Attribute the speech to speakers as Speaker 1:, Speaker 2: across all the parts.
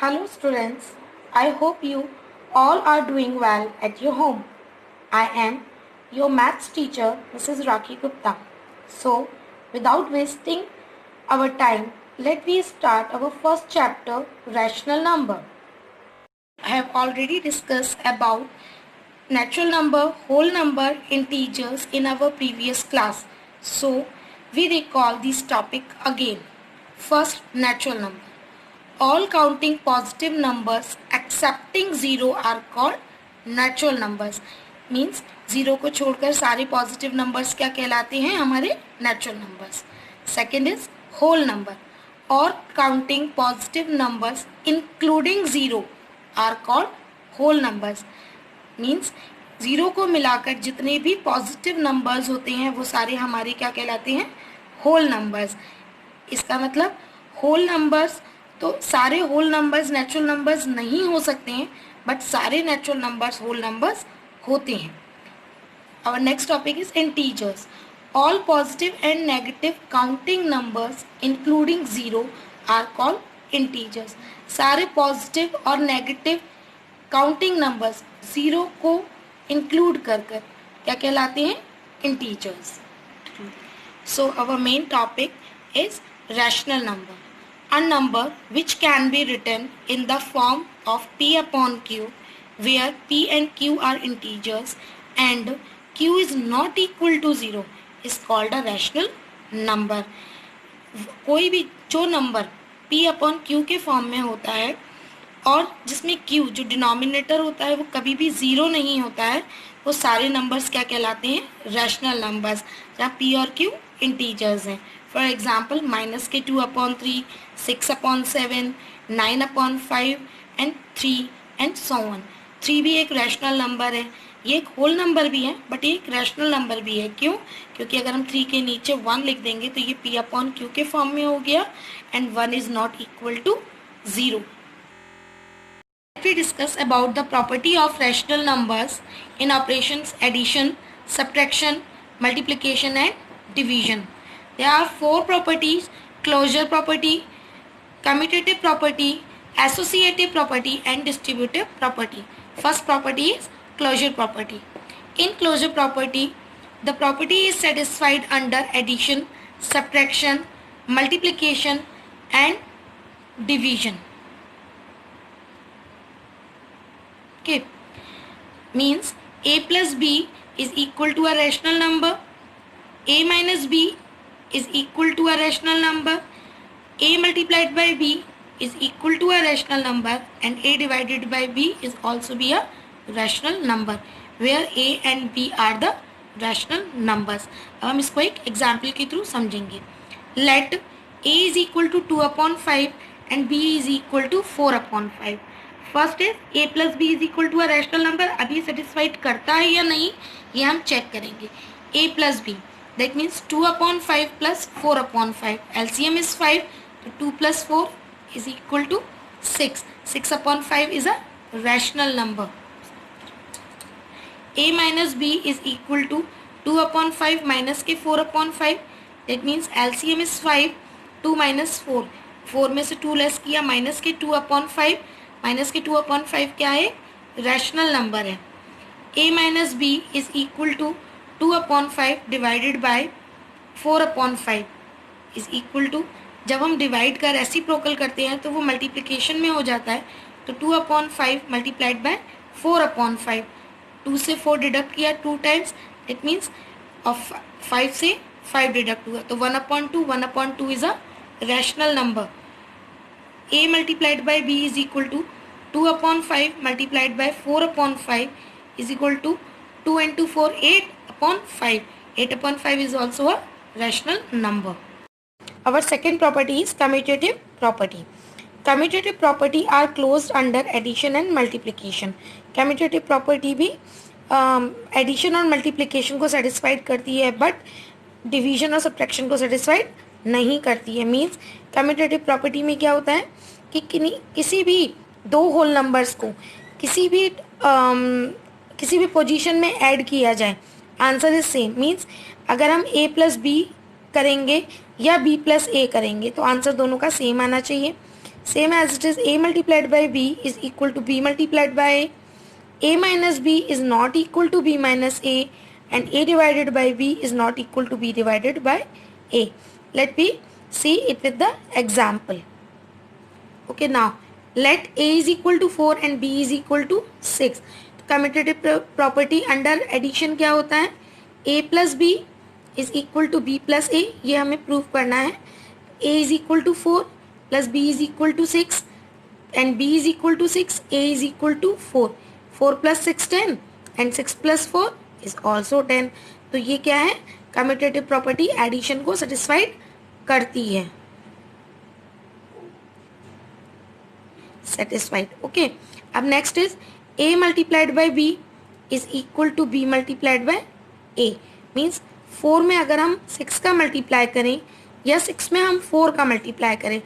Speaker 1: Hello students, I hope you all are doing well at your home. I am your maths teacher Mrs. Rakhi Gupta. So, without wasting our time, let me start our first chapter, rational number. I have already discussed about natural number, whole number, integers in our previous class. So, we recall this topic again. First, natural number. All counting positive numbers excepting 0 are called natural numbers. Means 0 को छोड़कर सारे positive numbers क्या कहलाते हैं? हमारे natural numbers. Second is whole number. All counting positive numbers including 0 are called whole numbers. Means 0 को मिलाकर जितने भी positive numbers होते हैं वो सारे हमारे क्या कहलाते हैं? whole numbers. इसका मतलब whole numbers तो सारे होल नंबर्स नेचुरल नंबर्स नहीं हो सकते हैं, बट सारे नेचुरल नंबर्स होल नंबर्स होते हैं. Our next topic is integers. All positive and negative counting numbers including 0 are called integers. सारे पॉजिटिव और नेगेटिव काउंटिंग नंबर्स 0 को इंक्लूड कर क्या कहलाते हैं? Integers. So our main topic is rational number. A number which can be written in the form of p upon q, where p and q are integers and q is not equal to 0 is called a rational number. कोई भी जो number p upon q के form में होता है और जिसमें q जो डिनोमिनेटर होता है वो कभी भी 0 नहीं होता है, वो सारे नंबर्स क्या कहलाते हैं? रैशनल नंबर्स, जहाँ p और q इंटीजर्स हैं. For example -2/3, 6/7, 9/5 and 3 and so on. 3 भी एक रैशनल नंबर है, ये एक होल नंबर भी है बट ये एक रैशनल नंबर भी है. क्यों? क्योंकि अगर हम 3 के नीचे 1 लिख देंगे तो ये p/q के फॉर्म में हो गया and 1 is not equal to 0. We discuss about the property of rational numbers in operations addition, subtraction, multiplication and division. There are 4 properties: closure property, commutative property, associative property and distributive property. First property is closure property. In closure property, the property is satisfied under addition, subtraction, multiplication and division. Okay, means a plus b is equal to a rational number, a minus b is equal to a rational number, a multiplied by b is equal to a rational number and a divided by b is also be a rational number, where a and b are the rational numbers. अब हम इसको एक example के through समझेंगे. Let a is equal to 2/5 and b is equal to 4/5. First is a plus b is equal to a rational number. अभी satisfied करता है या नहीं ये हम चेक करेंगे. a plus b that means 2/5 plus 4/5. LCM is 5, so 2 plus 4 is equal to 6. 6/5 is a rational number. a minus b is equal to 2/5 minus के 4/5. that means LCM is 5. 2 minus 4, 4 में से 2 लेस किया minus के 2/5. Minus के 2/5 क्या है? Rational number है. a minus B is equal to 2/5 divided by 4/5 is equal to, जब हम डिवाइड का रेसिप्रोकल करते हैं तो वो मल्टीप्लिकेशन में हो जाता है. तो 2/5 मल्टीप्लाइड बाय 4/5. 2 से 4 डिडक्ट किया 2 टाइम्स, इट मीन्स ऑफ 5 से 5 डिडक्ट हुआ तो 1/2. 1/2 is a rational number. a multiplied by b is equal to 2/5 multiplied by 4/5 is equal to 2 into 4 8/5. 8/5 is also a rational number. Our second property is commutative property. Commutative property are closed under addition and multiplication. Commutative property भी addition और multiplication को satisfied करती है but division और subtraction को satisfied नहीं करती है. मीन्स कम्यूटेटिव प्रॉपर्टी में क्या होता है कि किसी भी दो होल नंबर्स को किसी भी पोजीशन में ऐड किया जाए, आंसर इज सेम. मीन्स अगर हम a प्लस बी करेंगे या b प्लस ए करेंगे तो आंसर दोनों का सेम आना चाहिए. Same as it is, a multiplied by b is equal to b multiplied by a. A minus b is not equal to b minus a, and a divided by b is not equal to b divided by a. Let me see it with the example. Okay, now let a is equal to 4 and b is equal to 6. Commutative property under addition क्या होता है, a plus B is equal to B plus A, ये हमें प्रूव करना है. a is equal to 4 plus b is equal to 6 and b is equal to 6, a is equal to 4. 4 plus 6 10 and 6 plus 4 is also 10. तो ये क्या है, commutative property addition को सेटिस्फाइड करती है. सेटिस्फाइड. ओके, अब next is a multiplied by b is equal to b multiplied by a. Means 4 में अगर हम 6 का मल्टीप्लाई करें या 6 में हम 4 का मल्टीप्लाई करें,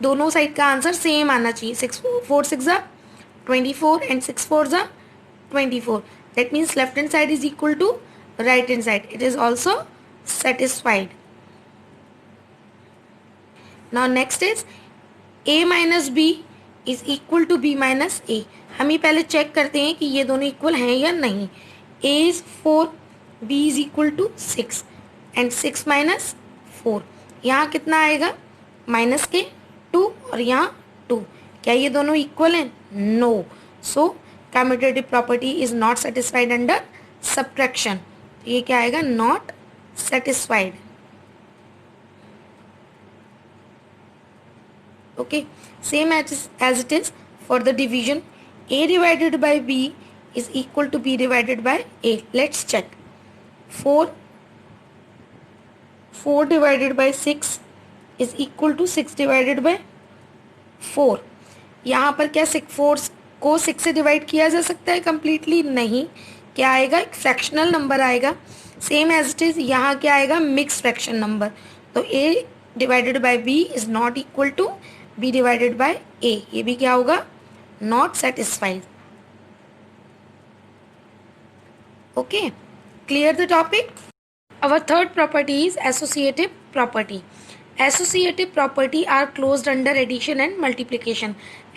Speaker 1: दोनों साइड का आंसर सेम आना चाहिए. 6 4 6 जा 24 एंड 6 4 जा 24. That means left hand side is equal to right hand side. It is also satisfied. Now next is a minus B is equal to B minus A. हम ये पहले check करते हैं कि ये दोनों इक्वल हैं या नहीं. a is 4, b is equal to 6 and 6 minus 4. यहाँ कितना आएगा, माइनस के 2 और यहाँ 2. क्या ये दोनों इक्वल हैं? No. So commutative property is not satisfied under subtraction. ये क्या आएगा, not satisfied. Okay, same as it is for the division. a divided by b is equal to b divided by a. Let's check. 4 divided by 6 is equal to 6 divided by 4. यहाँ पर क्या 4 को 6 से divide किया जा सकता है completely? नहीं. क्या आएगा, एक फ्रैक्शनल नंबर आएगा. सेम एज इट इज यहाँ क्या आएगा, मिक्स फ्रैक्शन नंबर. तो a divided by b is not equal to b divided by a. ये भी क्या होगा, not satisfied. Okay, clear the topic. Our third property is associative property. Associative property are closed under addition and multiplication.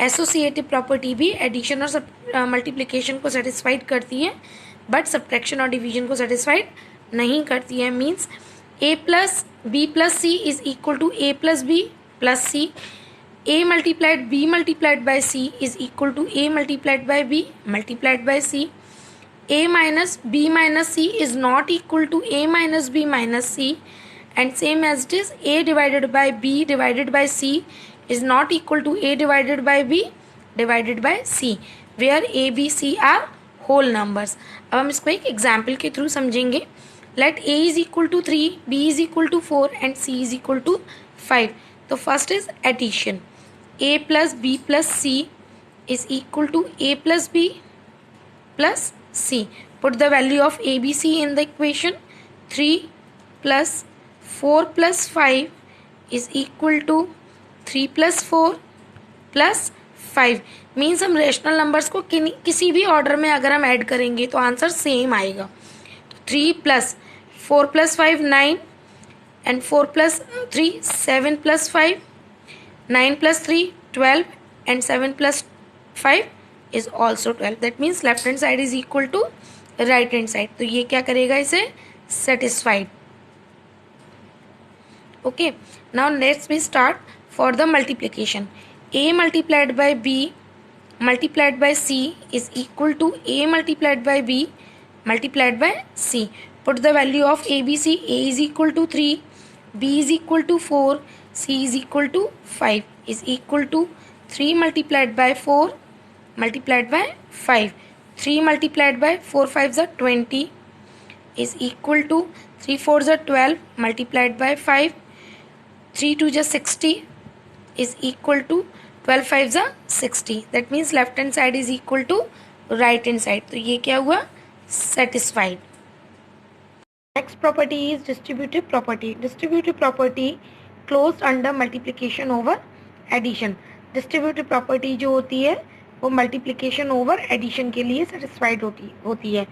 Speaker 1: Associative property भी addition और multiplication को satisfied करती है, but subtraction और division को satisfied नहीं करती है. Means a plus b plus c is equal to a plus b plus c. a multiplied b multiplied by c is equal to a multiplied by b multiplied by c. a minus b minus c is not equal to a minus b minus c, and same as it is a divided by b divided by c is not equal to a divided by b divided by c, where a b c are whole numbers. अब हम इसको एक example के through समझेंगे. Let a is equal to 3, b is equal to 4 and c is equal to 5. तो first is addition. a plus b plus c is equal to a plus b plus c. Put the value of a, b, c in the equation. 3 plus 4 plus 5 is equal to 3 plus 4 plus 5. Means हम rational numbers को किसी भी order में अगर हम add करेंगे तो answer same आएगा. तो 3 plus 4 plus 5 9 and 4 plus 3 7 plus 5 9 plus 3 12 and 7 plus 5 is also 12. That means left hand side is equal to right hand side. तो ये क्या करेगा, इसे satisfied. Okay, now let's we start for the multiplication. a multiplied by b multiplied by c is equal to a multiplied by b multiplied by c. Put the value of a, b, c. a is equal to 3, b is equal to 4, c is equal to 5 is equal to 3 multiplied by 4 multiplied by 5. 3 multiplied by 4 5s are 20 is equal to 3 4s are 12 multiplied by 5. 3 2s are 60 is equal to 12 5s are 60. That means left hand side is equal to right hand side. तो ये क्या हुआ, satisfied. Next property is distributive property. Distributive property closed under multiplication over addition. Distributive property जो होती है वो multiplication over addition के लिए satisfied होती है.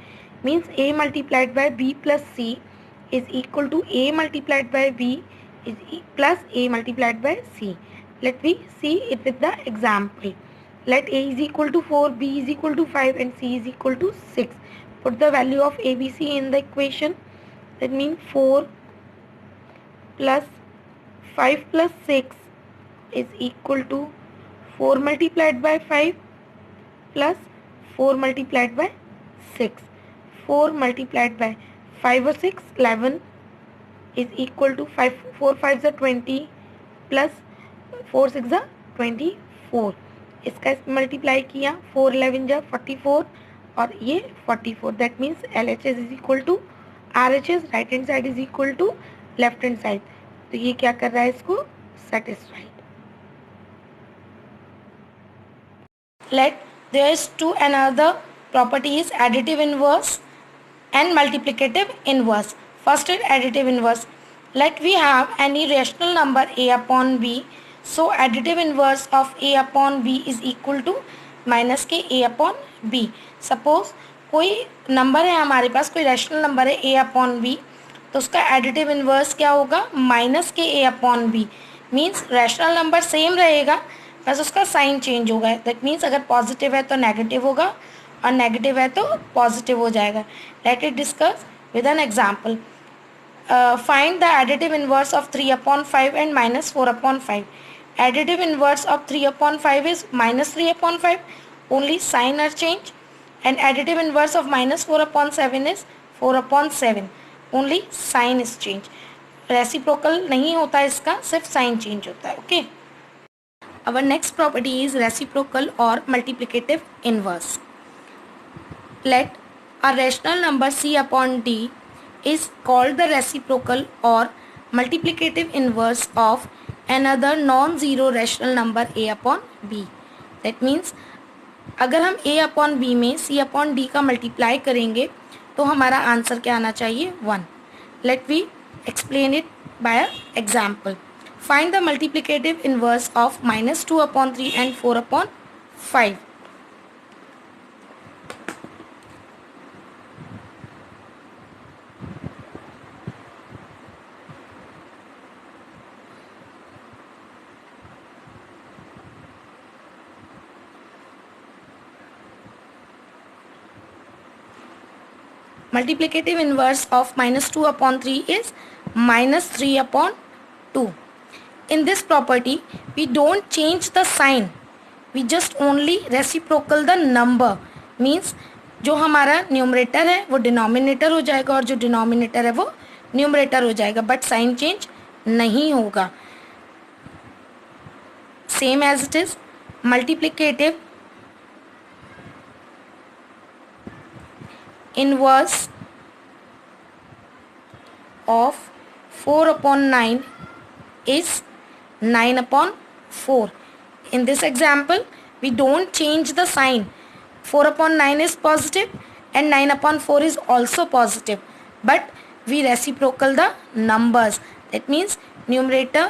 Speaker 1: Means a multiplied by b plus c is equal to a multiplied by b is plus a multiplied by c. Let we see it with the example. Let A is equal to 4, B is equal to 5 and C is equal to 6. Put the value of A, B, C in the equation. That means 4 plus 5 plus 6 is equal to 4 multiplied by 5 plus 4 multiplied by 6. 4 multiplied by 5 or 6, 11 is equal to 5, 4 5 are 20 plus 4 6 are 24. इसका multiply किया 4 11 जा 44 और ये 44. That means LHS is equal to RHS. Right hand side is equal to left hand side. तो ये क्या कर रहा है इसको satisfied. Let there is two another property is additive inverse and multiplicative inverse. First is additive inverse. Let we have any rational number a upon b. So additive inverse of a upon b is equal to minus के a upon b. Suppose कोई number है हमारे पास, कोई rational number है a upon b, तो उसका additive inverse क्या होगा माइनस के a upon b. Means rational number same रहेगा बस उसका साइन चेंज होगा. दैट मीन्स अगर पॉजिटिव है तो नेगेटिव होगा और नेगेटिव है तो पॉजिटिव हो जाएगा. Let it discuss with an example. Find the additive inverse of 3/5 and -4/5. Additive inverse of 3/5 is -3/5. Only sign are changed. And additive inverse of -4/7 is 4/7. Only sign is changed. Reciprocal नहीं होता इसका, सिर्फ sign change होता है. Okay. Our next property is reciprocal or multiplicative inverse. Let a rational number c upon d is called the reciprocal or multiplicative inverse of another non-zero rational number a upon b. That means अगर हम a upon b में c upon d का multiply करेंगे तो हमारा answer क्या आना चाहिए 1. Let we explain it by an example. Find the multiplicative inverse of -2/3 and 4/5. Multiplicative inverse of -2/3 is -3/2. In this property, we don't change the sign. We just only reciprocal the number. Means जो हमारा numerator है वो denominator हो जाएगा और जो denominator है वो न्यूमरेटर हो जाएगा, बट साइन चेंज नहीं होगा. Same as it is multiplicative inverse of 4/9 is 9/4. In this example, we don't change the sign. 4/9 is positive and 9/4 is also positive, but we reciprocal the numbers. That means numerator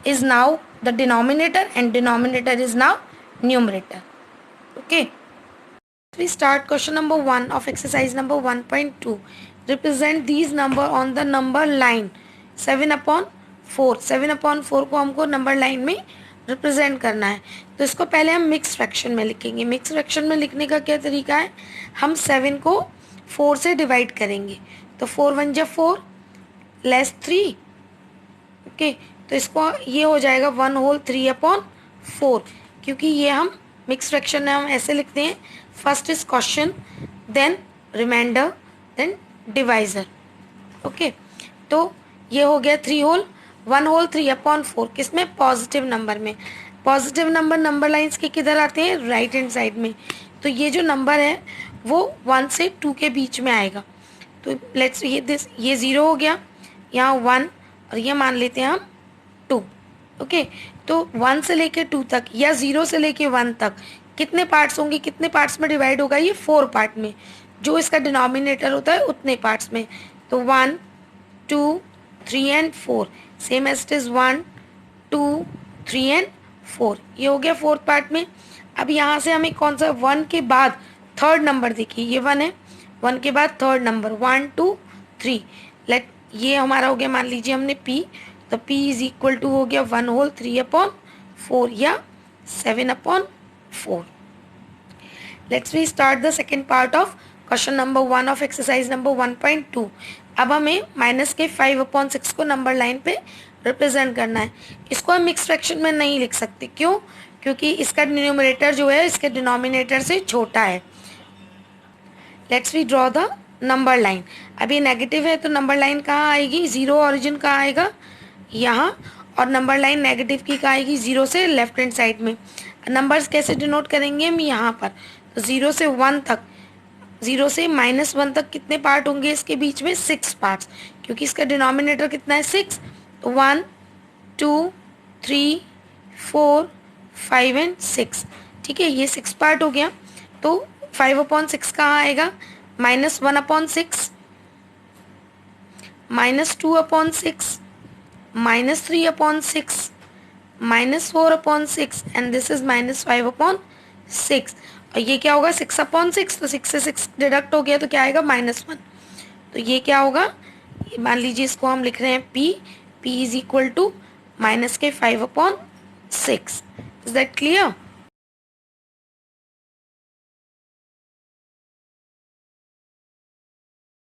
Speaker 1: is now the denominator and denominator is now numerator. Okay. We start question number 1 of exercise number 1.2. Represent these number on the number line. 7/4. 7/4 को हमको number line में represent करना है, तो इसको पहले हम mix fraction में लिखेंगे. मिक्स फ्रैक्शन में लिखने का क्या तरीका है, हम 7 को 4 से डिवाइड करेंगे. तो 4 1 जा 4 लेस 3. ओके, तो इसको ये हो जाएगा 1/3/4. क्योंकि ये हम मिक्स फ्रैक्शन में हम ऐसे लिखते हैं, first is question, then reminder, then divisor. Okay, तो ये हो गया 1/3/4. किसमें, पॉजिटिव नंबर में. पॉजिटिव नंबर नंबर लाइंस के किधर आते हैं, राइट हैंड साइड में. तो ये जो नंबर है वो 1 से 2 के बीच में आएगा. तो लेट्स ये 0 हो गया, यहाँ 1 और ये मान लेते हैं हम 2. ओके, तो 1 से लेके 2 तक या 0 से लेके 1 तक कितने पार्ट्स होंगे, कितने पार्ट्स में डिवाइड होगा, ये 4 पार्ट में. जो इसका डिनोमिनेटर होता है उतने पार्ट्स में. तो 1 2 3 and 4. Same as it is 1 2 3 and 4. ये हो गया 4th पार्ट में. अब यहाँ से हमें कौन सा 1 के बाद 3rd नंबर देखिए, ये 1 है, 1 के बाद 3rd नंबर 1 2 3. लेट ये हमारा हो गया, मान लीजिए हमने P. तो p इज इक्वल टू हो गया 1 होल 3/4 या 7/4. Let's we start the second part of question number 1 of exercise number 1.2. अब हमें माइनस के 5/6 को नंबर लाइन पे रिप्रेजेंट करना है. इसको हम मिक्स फ्रैक्शन में नहीं लिख सकते. क्यों? क्योंकि इसका न्यूमरेटर जो है इसके डिनोमिनेटर से छोटा है. Let's we draw the number line. अब ये नेगेटिव है तो नंबर लाइन कहाँ आएगी? जीरो ऑरिजिन कहाँ आएगा? यहाँ. और नंबर लाइन नेगेटिव की कहाँ आएगी? जीरो से लेफ्ट हैंड साइड में. नंबर्स कैसे डिनोट करेंगे हम? यहाँ पर. तो 0 से 1 तक, 0 से -1 तक कितने पार्ट होंगे इसके बीच में? 6 पार्ट्स. क्योंकि इसका डिनोमिनेटर कितना है? 6. तो 1 2 3 4 5 एंड 6. ठीक है, ये 6 पार्ट हो गया. तो 5/6 कहाँ आएगा? -1/6, -2/6, -3/6, -4/6 एंड दिस इज -5/6. और ये क्या होगा? 6/6. तो 6 से 6 डिडक्ट हो गया तो क्या आएगा? -1. तो ये क्या होगा? मान लीजिए इसको हम लिख रहे हैं p is equal to minus के 5/6. Is that clear?